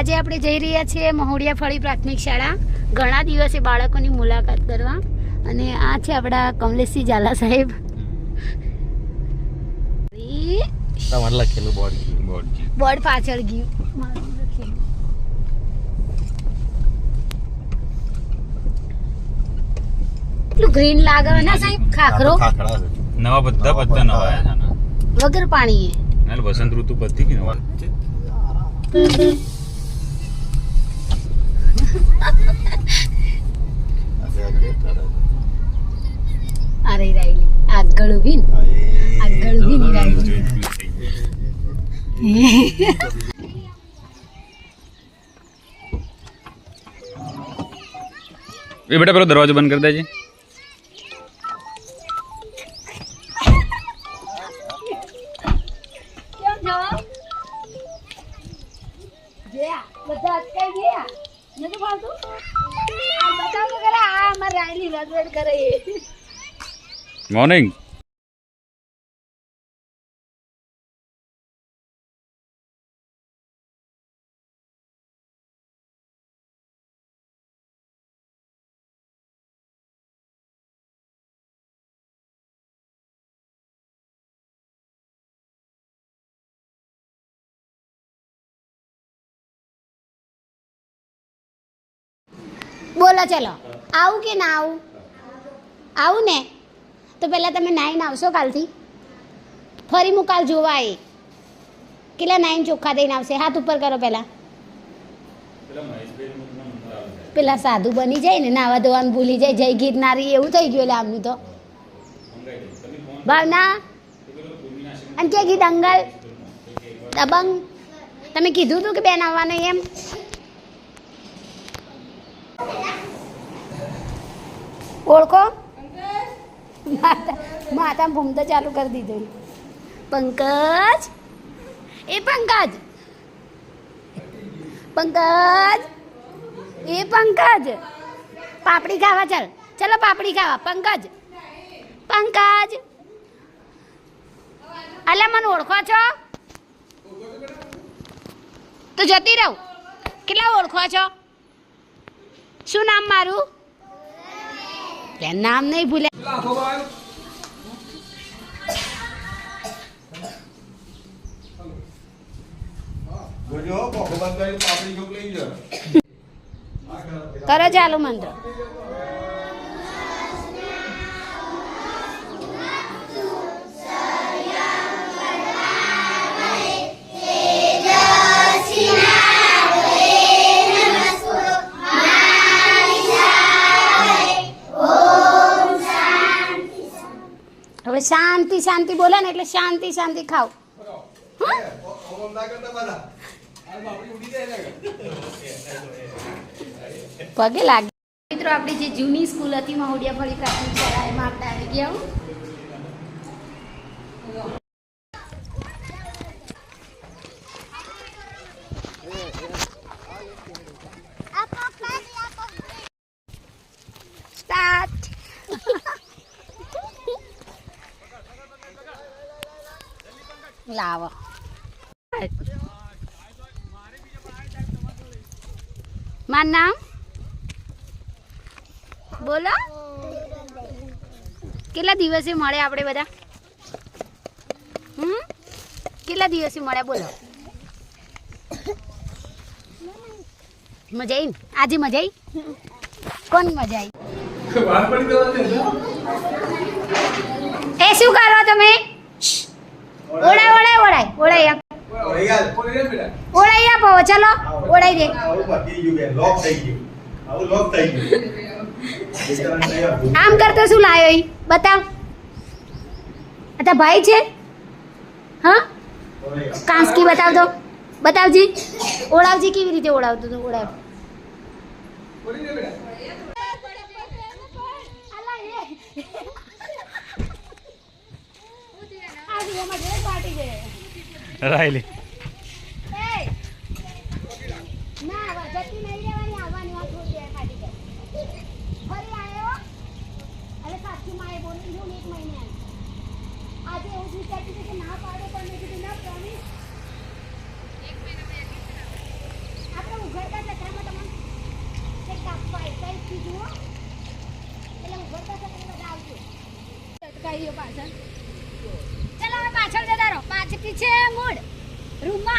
આજે આપણે જઈ રહ્યા છીએ મહોડિયા ફળી પ્રાથમિક શાળા ઘણા દિવસે બાળકોની મુલાકાત કરવા અને આ છે આપણા કમલેશજી ઝાલા સાહેબ તમારે લખેલું બોર્ડ પાછળ ગયું એટલું ગ્રીન લાગે ને સાહેબ ખાખરો નવા બધા નવા આયા છે વગર પાણી નાલ વસંત ઋતુ પતી કે નવા અરે રાઈલી આગળ ઉભી ની રાઈલી એ બેટા પેલો દરવાજો બંધ કરી દેજે બધા અટકાઈ ગયા નથી ફાલતું આ બતાવ તો ખરા આ અમાર રાઈલી રગડ કરે મોર્નિંગ બોલો ચલો આવું કે ના આવું ને તો પહેલાં તમે નાઈને આવશો કાલથી ફરી હું કાલ જોવા એ કેટલા નાઈને ચોખ્ખા થઈને આવશે હાથ ઉપર કરો પહેલાં પેલા સાધુ બની જાય ને નાવા ધોવાનું ભૂલી જાય જય ગીરનારી એવું થઈ ગયું એટલે આમનું તો ભાવના અને કે ગીત દંગલ દબંગ તમે કીધું હતું કે બેન આવવાનું એમ ઓળખો માતા ભૂમતા ચાલુ કરી દીધું પંકજ એ પંકજ એ પંકજ પાપડી ખાવા ચાલ ચલો પાપડી ખાવા પંકજ અલ્યા મને ઓળખો છો તો જતી રહું કેટલા ઓળખો છો શું નામ મારું નામ નહીં ભૂલ્યા કરો ચાલુ મંત્ર હવે શાંતિ શાંતિ બોલે ને એટલે શાંતિ શાંતિ ખાવ પગે લાગે મિત્રો આપણી જે જૂની સ્કૂલ હતી મહોડિયા ફળી પ્રાથમિક શાળા એમાં આપણે આવી ગયા સ્ટાર્ટ લાવો મારું નામ બોલો કેટલા દિવસે મળે આપણે બધા કેટલા દિવસે મળ્યા બોલો મજા આવી ને આજે મજા આવી કોણ મજા આવી એ શું કરો તમે ઓળાઈ આપો ચલો ઓળાઈ દે આમ કરતો શું લાયો બતાવ અચ્છા ભાઈ છે હા કાંસકી બતાવજો બતાવજી ઓળાવજી કેવી રીતે ઓળાવતો તો ઓળાવ રાયલી આપણે નહીં હો એટલે ઉભરતા સાથે બધા આવજો અટકાઈ ગયો પાછળ. ચાલો હવે પાછળ જતા રહો. પાછળથી છે મૂડ રૂમમાં